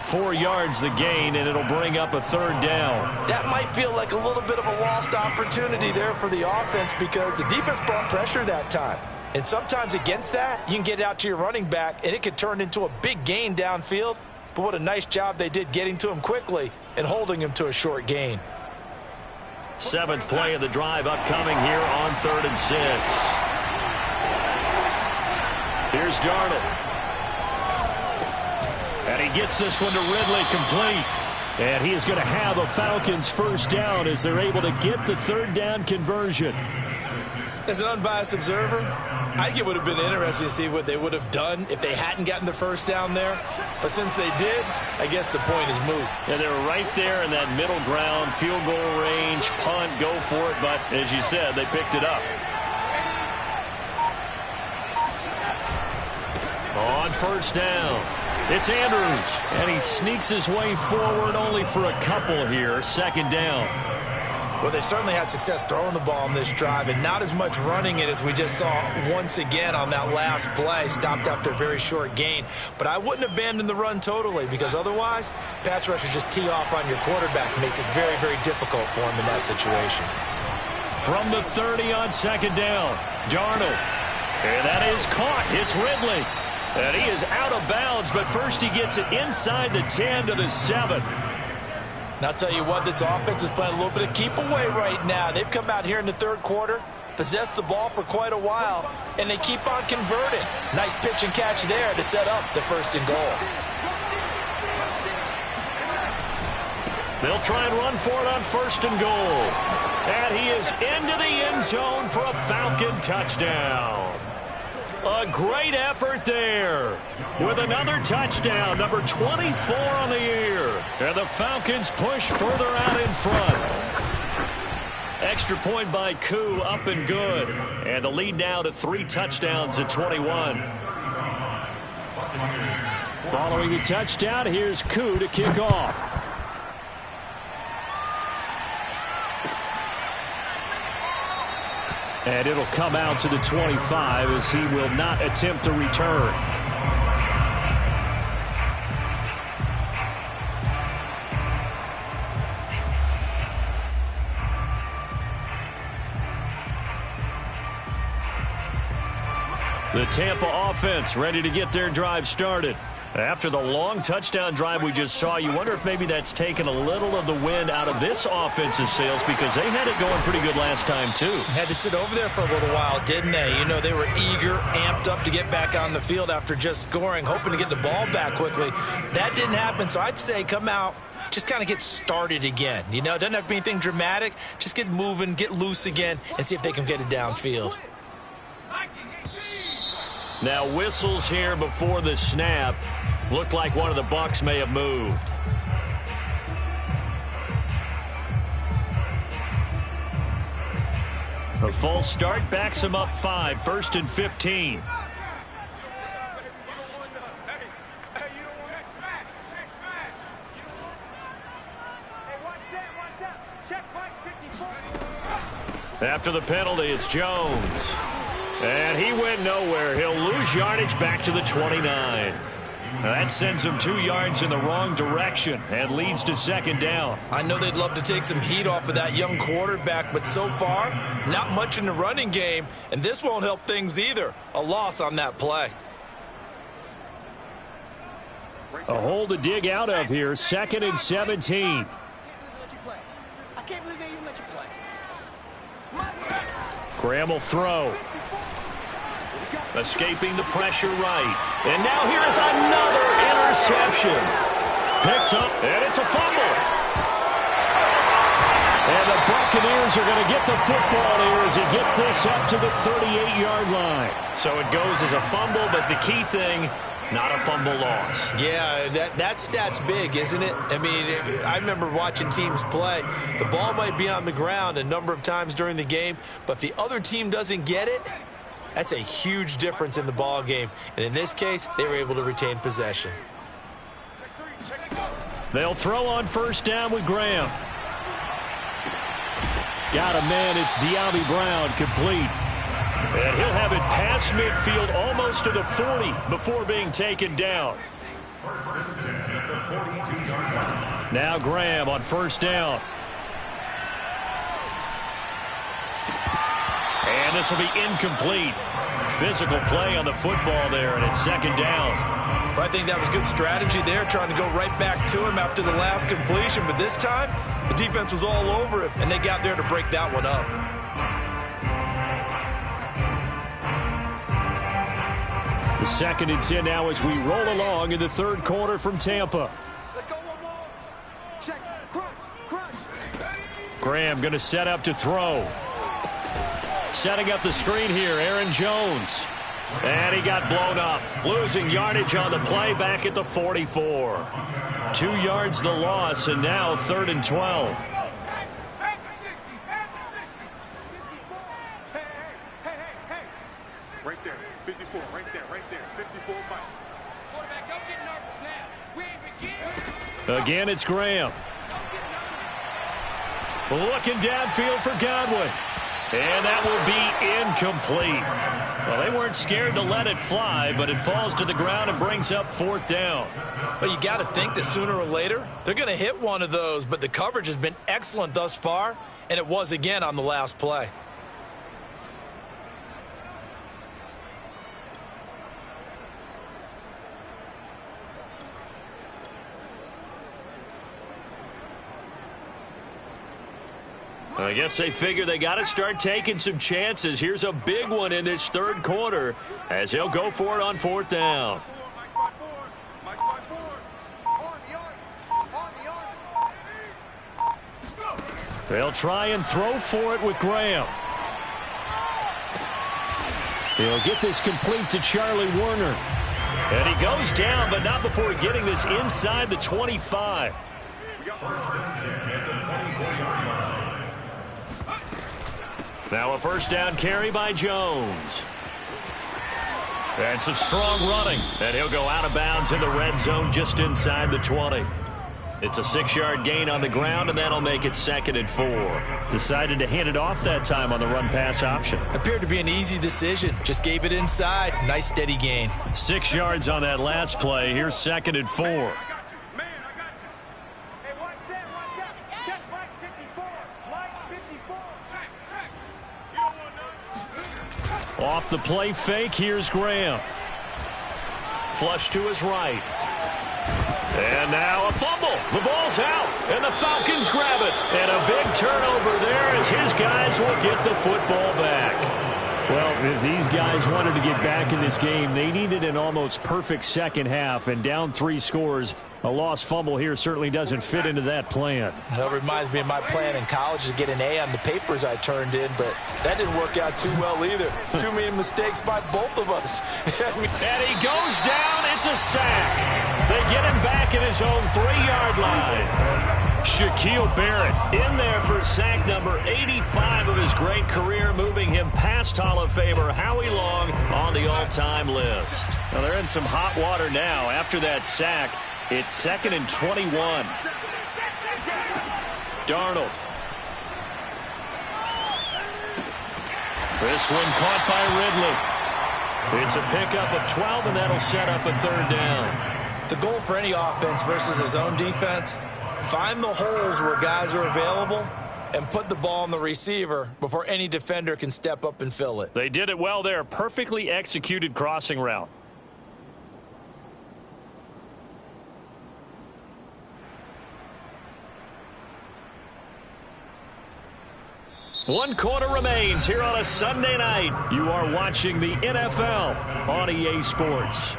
4 yards the gain, and it'll bring up a 3rd down. That might feel like a little bit of a lost opportunity there for the offense because the defense brought pressure that time. And sometimes against that, you can get out to your running back, and it could turn into a big gain downfield. But what a nice job they did getting to him quickly and holding him to a short gain. 7th play of the drive upcoming here on 3rd and 6. Here's Darnold. And he gets this one to Ridley complete. And he is going to have a Falcons 1st down as they're able to get the 3rd down conversion. As an unbiased observer, I think it would have been interesting to see what they would have done if they hadn't gotten the 1st down there. But since they did, I guess the point is moot. And they were right there in that middle ground, field goal range, punt, go for it. But as you said, they picked it up. On 1st down, it's Andrews. And he sneaks his way forward only for a couple here. 2nd down. Well, they certainly had success throwing the ball on this drive and not as much running it as we just saw once again on that last play. Stopped after a very short gain. But I wouldn't abandon the run totally because otherwise, pass rushers just tee off on your quarterback. It makes it very, very difficult for him in that situation. From the 30 on 2nd down, Darnold. And that is caught. It's Ridley. And he is out of bounds, but first he gets it inside the 10 to the 7. And I'll tell you what, this offense is playing a little bit of keep away right now. They've come out here in the 3rd quarter, possessed the ball for quite a while, and they keep on converting. Nice pitch and catch there to set up the 1st and goal. They'll try and run for it on 1st and goal. And he is into the end zone for a Falcon touchdown. A great effort there with another touchdown, number 24 on the year. And the Falcons push further out in front. Extra point by Koo, up and good. And the lead now to 3 touchdowns at 21. Following the touchdown, here's Koo to kick off. And it'll come out to the 25 as he will not attempt to return. The Tampa offense ready to get their drive started. After the long touchdown drive we just saw, you wonder if maybe that's taken a little of the wind out of this offensive sails because they had it going pretty good last time, too. Had to sit over there for a little while, didn't they? You know, they were eager, amped up to get back on the field after just scoring, hoping to get the ball back quickly. That didn't happen, so I'd say come out, just kind of get started again. You know, it doesn't have to be anything dramatic. Just get moving, get loose again, and see if they can get it downfield. Now whistles here before the snap. Looked like one of the Bucs may have moved. A false start backs him up 5, 1st and 15. After the penalty, it's Jones. And he went nowhere. He'll lose yardage back to the 29. That sends him 2 yards in the wrong direction and leads to 2nd down. I know they'd love to take some heat off of that young quarterback, but so far, not much in the running game, and this won't help things either. A loss on that play. A hole to dig out of here, 2nd and 17. I can't believe they even let you play. Graham will throw. Escaping the pressure right. And now here is another interception. Picked up, and it's a fumble. And the Buccaneers are going to get the football here as he gets this up to the 38-yard line. So it goes as a fumble, but the key thing, not a fumble loss. Yeah, that stat's big, isn't it? I mean, I remember watching teams play. The ball might be on the ground a number of times during the game, but if the other team doesn't get it, that's a huge difference in the ball game. And in this case, they were able to retain possession. They'll throw on first down with Graham. Got a man. It's De'Ami Brown, complete. And he'll have it past midfield almost to the 40 before being taken down. Now Graham on first down. And this will be incomplete. Physical play on the football there, and it's second down. Well, I think that was good strategy there, trying to go right back to him after the last completion. But this time, the defense was all over him, and they got there to break that one up. The 2nd and 10 now as we roll along in the third quarter from Tampa. Let's go one more. Check. Crunch. Graham going to set up to throw. Setting up the screen here, Aaron Jones. And he got blown up. Losing yardage on the play back at the 44. 2 yards the loss, and now 3rd and 12. Right there, 54, right there, 54 fight. Quarterback, don't get nervous now. We ain't beginning. Again, it's Graham. Looking downfield for Godwin. And that will be incomplete. Well, they weren't scared to let it fly, but it falls to the ground and brings up 4th down. But you got to think that sooner or later, they're going to hit one of those. But the coverage has been excellent thus far, and it was again on the last play. I guess they figure they got to start taking some chances. Here's a big one in this third quarter as he'll go for it on 4th down. They'll try and throw for it with Graham. He'll get this complete to Charlie Warner. And he goes down, but not before getting this inside the 25. Now a first down carry by Jones. And some strong running. And he'll go out of bounds in the red zone just inside the 20. It's a 6-yard gain on the ground, and that'll make it 2nd and 4. Decided to hand it off that time on the run-pass option. Appeared to be an easy decision. Just gave it inside. Nice steady gain. 6 yards on that last play. Here's 2nd and 4. Off the play fake, here's Graham. Flush to his right. And now a fumble. The ball's out, and the Falcons grab it. And a big turnover there as his guys will get the football back. Well, if these guys wanted to get back in this game, they needed an almost perfect second half, and down 3 scores. A lost fumble here certainly doesn't fit into that plan. That reminds me of my plan in college to get an A on the papers I turned in, but that didn't work out too well either. Too many mistakes by both of us. And he goes down. It's a sack. They get him back at his own 3-yard line. Shaquille Barrett in there for sack number 85 of his great career, moving him past Hall of Famer Howie Long on the all-time list. Now they're in some hot water now. After that sack, it's 2nd and 21. Darnold. This one caught by Ridley. It's a pickup of 12, and that'll set up a 3rd down. The goal for any offense versus his own defense, find the holes where guys are available and put the ball on the receiver before any defender can step up and fill it. They did it well there. Perfectly executed crossing route. One quarter remains here on a Sunday night. You are watching the NFL on EA Sports.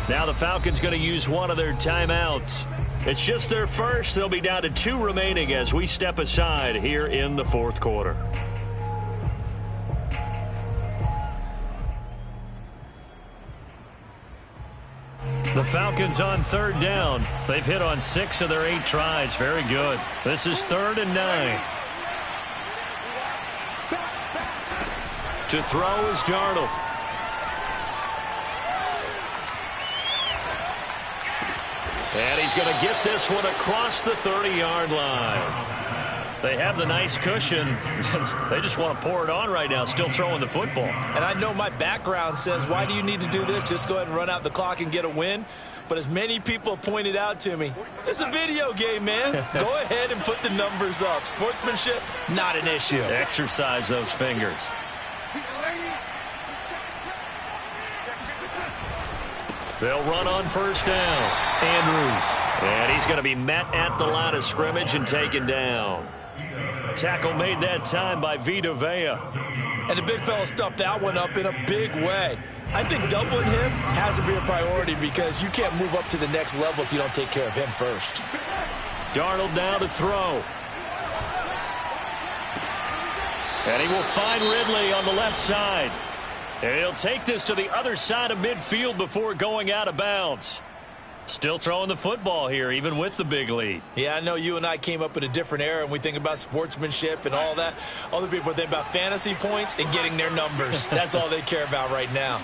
Now the Falcons going to use one of their timeouts. It's just their first. They'll be down to 2 remaining as we step aside here in the fourth quarter. The Falcons on 3rd down. They've hit on 6 of their 8 tries. Very good. This is 3rd and 9. To throw is Darnold. And he's going to get this one across the 30-yard line. They have the nice cushion. They just want to pour it on right now, still throwing the football. And I know my background says, why do you need to do this? Just go ahead and run out the clock and get a win. But as many people pointed out to me, it's a video game, man. Go ahead and put the numbers up. Sportsmanship, not an issue. Exercise those fingers. They'll run on 1st down. Andrews. And he's going to be met at the line of scrimmage and taken down. Tackle made that time by Vita Vea. And the big fella stuffed that one up in a big way. I think doubling him has to be a priority because you can't move up to the next level if you don't take care of him first. Darnold now to throw. And he will find Ridley on the left side. And he'll take this to the other side of midfield before going out of bounds. Still throwing the football here, even with the big lead. Yeah, I know you and I came up in a different era, and we think about sportsmanship and all that. Other people think about fantasy points and getting their numbers. That's all they care about right now.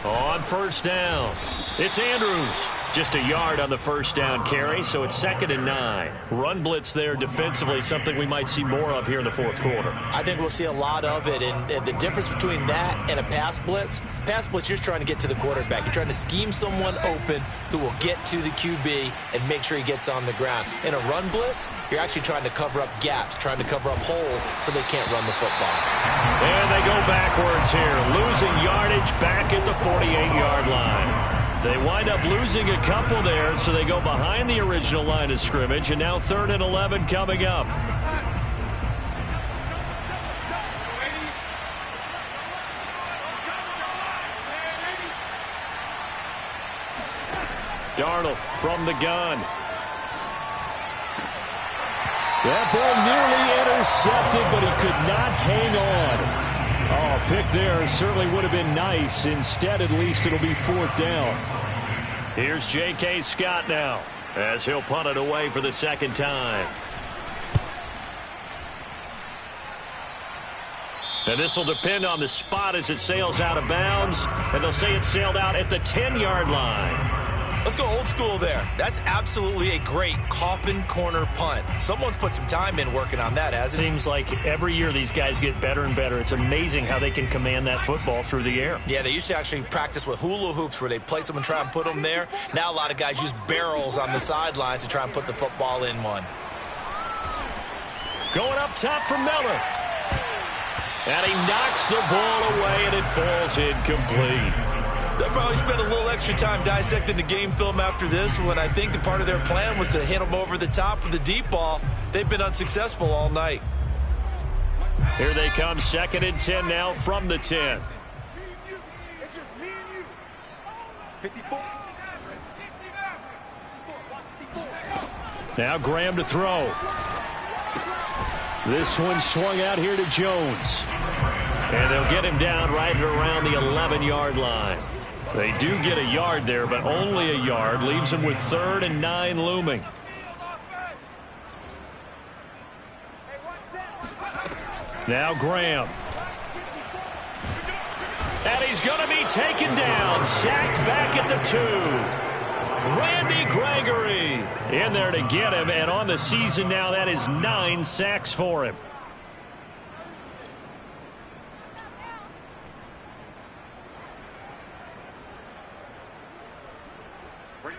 On 1st down, it's Andrews. Just a yard on the 1st down carry, so it's 2nd and 9. Run blitz there defensively, something we might see more of here in the fourth quarter. I think we'll see a lot of it, and the difference between that and a pass blitz, you're just trying to get to the quarterback. You're trying to scheme someone open who will get to the QB and make sure he gets on the ground. In a run blitz, you're actually trying to cover up gaps, trying to cover up holes so they can't run the football. And they go backwards here, losing yardage back at the 48-yard line. They wind up losing a couple there, so they go behind the original line of scrimmage, and now 3rd and 11 coming up. Darnold from the gun. That ball nearly intercepted, but he could not hang on. Oh, pick there certainly would have been nice. Instead, at least it'll be 4th down. Here's J.K. Scott now as he'll punt it away for the 2nd time. And this will depend on the spot as it sails out of bounds. And they'll say it sailed out at the 10-yard line. Let's go old school there. That's absolutely a great coffin corner punt. Someone's put some time in working on that, hasn't it? Seems like every year these guys get better and better. It's amazing how they can command that football through the air. Yeah, they used to actually practice with hula hoops where they place them and try and put them there. Now a lot of guys use barrels on the sidelines to try and put the football in one. Going up top for Miller. And he knocks the ball away, and it falls incomplete. They'll probably spend a little extra time dissecting the game film after this when I think the part of their plan was to hit them over the top with the deep ball. They've been unsuccessful all night. Here they come, 2nd and 10 now from the 10. It's just me and you. 54. Now Graham to throw. This one swung out here to Jones. And they'll get him down right around the 11-yard line. They do get a yard there, but only a yard. Leaves them with 3rd and 9 looming. Now Graham. And he's going to be taken down. Sacked back at the 2. Randy Gregory in there to get him. And on the season now, that is 9 sacks for him.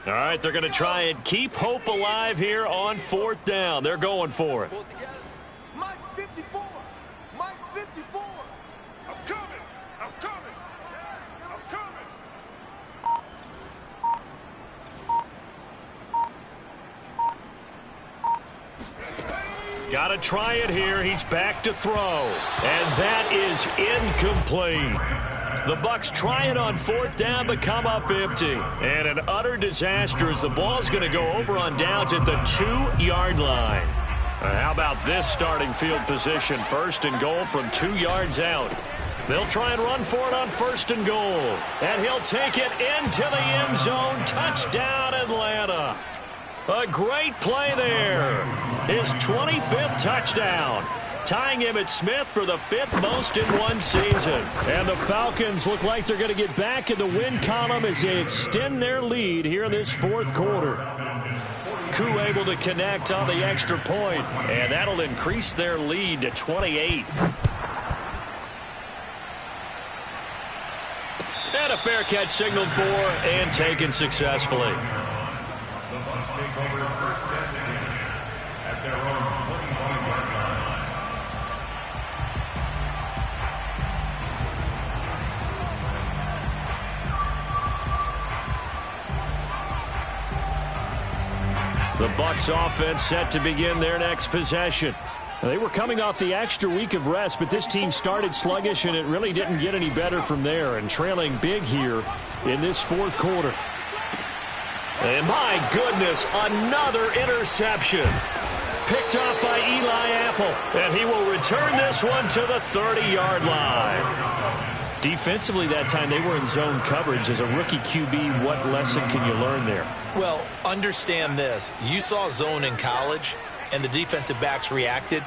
All right, they're going to try and keep hope alive here on 4th down. They're going for it. Mike 54. Mike 54. I'm coming. I'm coming. I'm coming. Got to try it here. He's back to throw. And that is incomplete. The Bucs try it on 4th down, but come up empty. And an utter disaster as the ball's going to go over on downs at the 2-yard line. How about this starting field position? 1st and goal from 2 yards out. They'll try and run for it on 1st and goal. And he'll take it into the end zone. Touchdown, Atlanta. A great play there. His 25th touchdown. Tying Emmitt Smith for the 5th most in one season. And the Falcons look like they're going to get back in the win column as they extend their lead here in this 4th quarter. Koo able to connect on the extra point, and that'll increase their lead to 28. And a fair catch signaled for and taken successfully. The Bucs take over 1st and 10 at their own 21-yard line. The Bucs offense set to begin their next possession. They were coming off the extra week of rest, but this team started sluggish, and it really didn't get any better from there, and trailing big here in this 4th quarter. And my goodness, another interception. Picked off by Eli Apple, and he will return this one to the 30-yard line. Defensively that time, they were in zone coverage. As a rookie QB, what lesson can you learn there? Well, understand this. You saw zone in college, and the defensive backs reacted,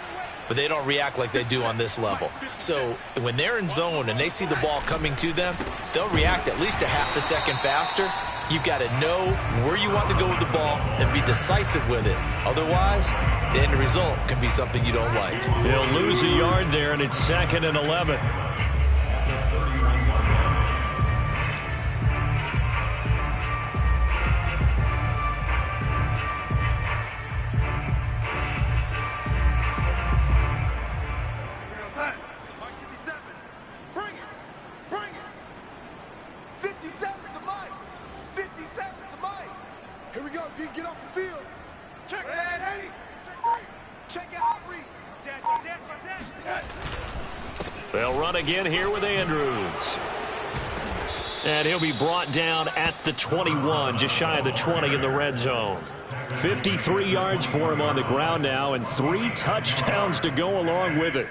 but they don't react like they do on this level. So when they're in zone and they see the ball coming to them, they'll react at least a half a second faster. You've got to know where you want to go with the ball and be decisive with it. Otherwise, the end result can be something you don't like. He'll lose a yard there, and it's 2nd and 11. They'll run again here with Andrews. And he'll be brought down at the 21, just shy of the 20 in the red zone. 53 yards for him on the ground now, and 3 touchdowns to go along with it.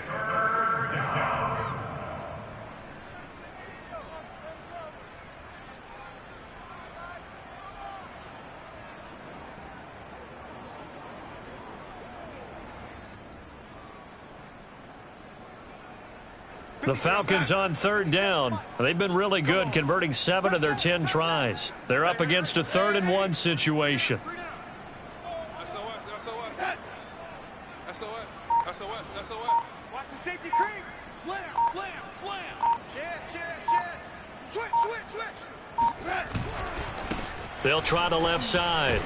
The Falcons on 3rd down. They've been really good, converting 7 of their 10 tries. They're up against a 3rd and 1 situation. Watch the safety creep. Slam, slam, slam. Switch. They'll try the left side.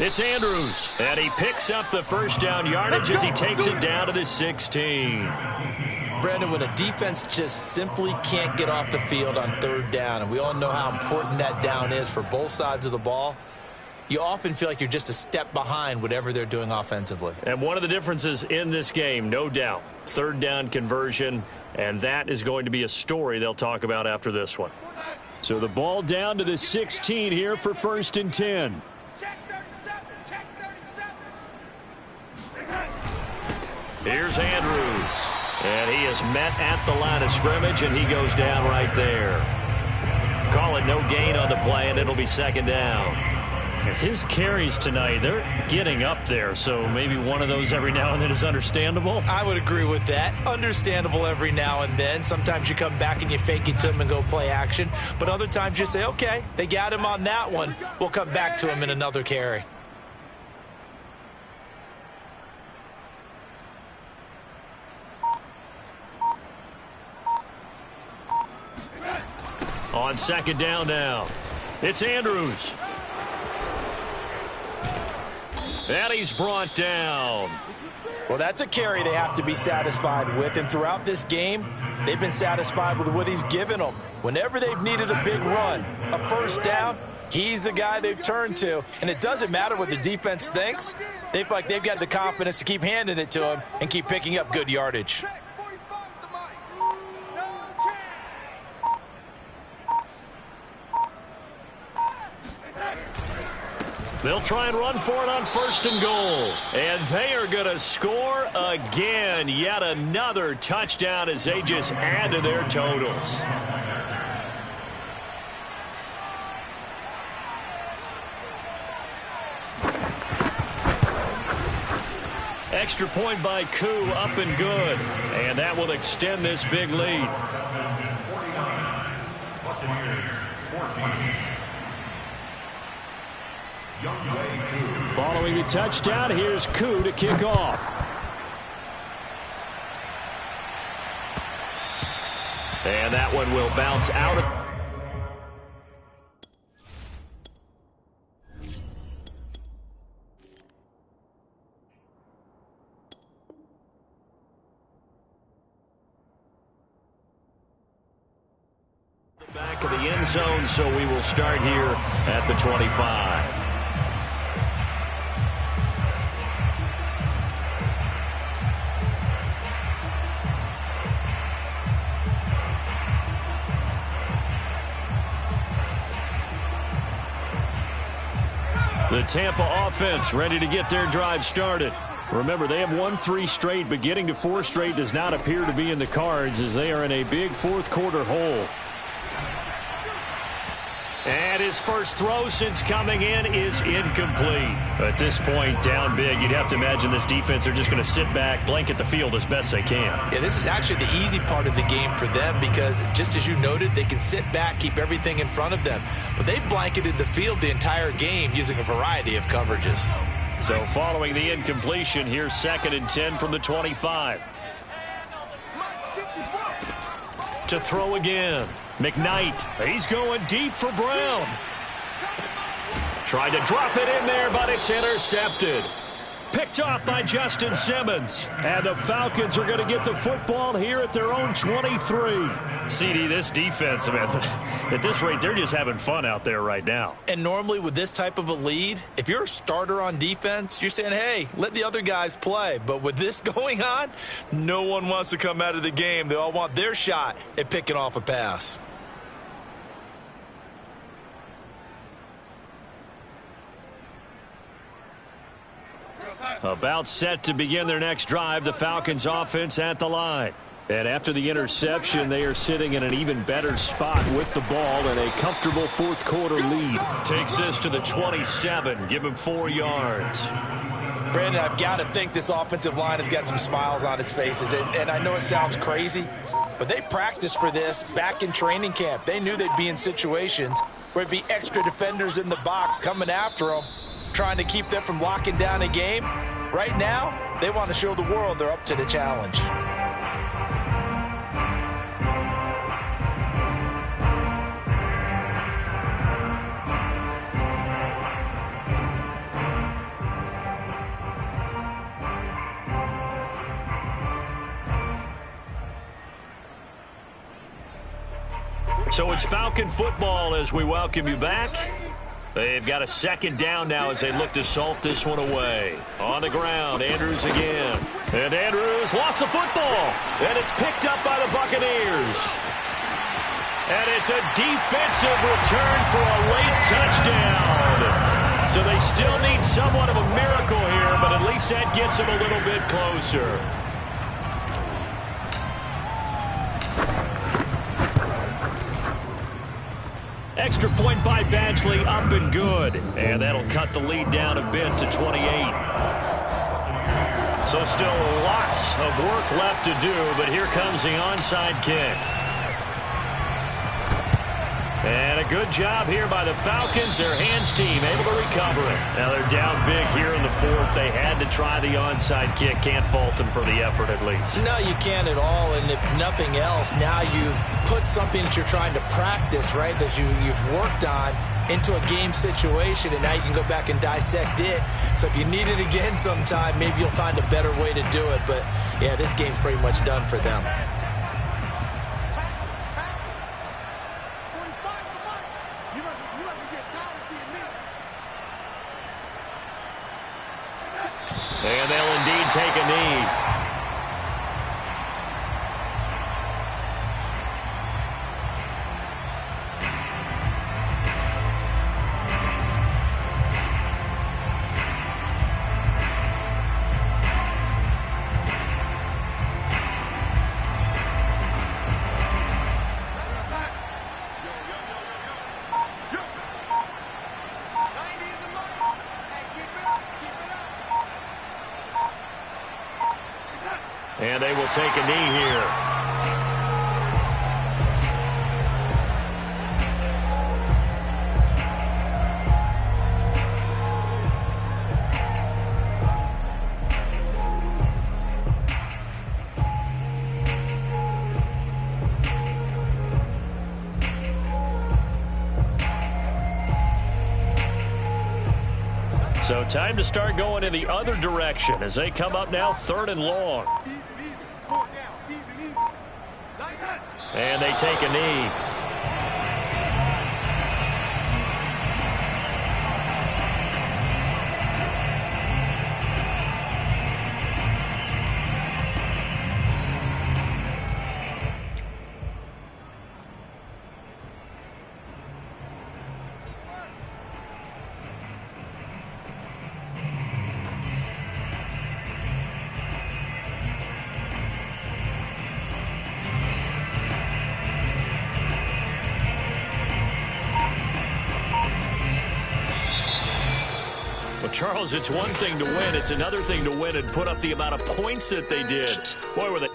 It's Andrews, and he picks up the 1st down yardage as he takes it down to the 16. Brandon, when a defense just simply can't get off the field on 3rd down, and we all know how important that down is for both sides of the ball, you often feel like you're just a step behind whatever they're doing offensively. And one of the differences in this game, no doubt, 3rd down conversion, and that is going to be a story they'll talk about after this one. So the ball down to the 16 here for 1st and 10. Check 37. Check 37. Here's Andrews. And he is met at the line of scrimmage, and he goes down right there. Call it no gain on the play, and it'll be 2nd down. His carries tonight, they're getting up there, so maybe one of those every now and then is understandable. I would agree with that. Understandable every now and then. Sometimes you come back and you fake it to him and go play action. But other times you say, okay, they got him on that one. We'll come back to him in another carry. On 2nd down now, it's Andrews. And he's brought down. Well, that's a carry they have to be satisfied with, and throughout this game, they've been satisfied with what he's given them. Whenever they've needed a big run, a 1st down, he's the guy they've turned to, and it doesn't matter what the defense thinks. They feel like they've got the confidence to keep handing it to him and keep picking up good yardage. They'll try and run for it on 1st and goal. And they are going to score again. Yet another touchdown as they just add to their totals. Extra point by Koo, up and good. And that will extend this big lead. 49, Buccaneers 14. Following the touchdown, here's Koo to kick off. And that one will bounce out. The back of the end zone, so we will start here at the 25. The Tampa offense ready to get their drive started. Remember, they have won 3 straight, but getting to 4 straight does not appear to be in the cards as they are in a big 4th quarter hole. And his first throw since coming in is incomplete. At this point, down big, you'd have to imagine this defense are just going to sit back, blanket the field as best they can. Yeah, this is actually the easy part of the game for them because, just as you noted, they can sit back, keep everything in front of them. But they've blanketed the field the entire game using a variety of coverages. So following the incompletion, here's 2nd and 10 from the 25. To throw again. McKnight, he's going deep for Brown. Tried to drop it in there, but it's intercepted. Picked off by Justin Simmons. And the Falcons are going to get the football here at their own 23. CD, this defense, man, at this rate, they're just having fun out there right now. And normally with this type of a lead, if you're a starter on defense, you're saying, hey, let the other guys play. But with this going on, no one wants to come out of the game. They all want their shot at picking off a pass. About set to begin their next drive, the Falcons offense at the line. And after the interception, they are sitting in an even better spot with the ball and a comfortable 4th quarter lead. Takes this to the 27, give him 4 yards. Brandon, I've got to think this offensive line has got some smiles on its faces. And I know it sounds crazy, but they practiced for this back in training camp. They knew they'd be in situations where it'd be extra defenders in the box coming after them, trying to keep them from locking down a game. Right now, they want to show the world they're up to the challenge. So it's Falcon football as we welcome you back. They've got a 2nd down now as they look to salt this one away. On the ground, Andrews again. And Andrews lost the football. And it's picked up by the Buccaneers. And it's a defensive return for a late touchdown. So they still need somewhat of a miracle here, but at least that gets them a little bit closer. Extra point by Badgley, up and good. And that'll cut the lead down a bit to 28. So still lots of work left to do, but here comes the onside kick. And a good job here by the Falcons. Their hands team able to recover it. Now they're down big here in the 4th. They had to try the onside kick. Can't fault them for the effort at least. No, you can't at all. And if nothing else, now you've put something that you're trying to practice, right, that you've worked on into a game situation, and now you can go back and dissect it. So if you need it again sometime, maybe you'll find a better way to do it. But, yeah, this game's pretty much done for them. And they'll indeed take a knee. And they will take a knee here. So time to start going in the other direction as they come up now 3rd and long. And they take a knee. Well, Charles, it's one thing to win. It's another thing to win and put up the amount of points that they did. Boy, were they...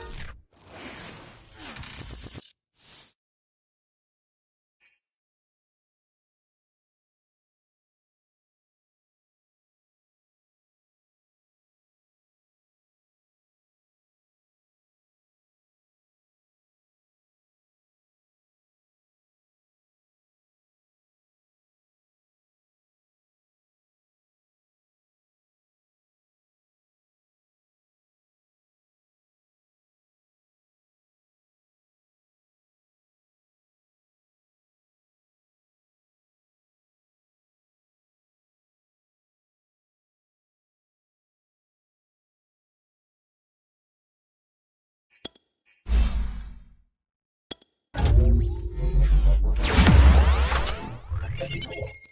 Thank you.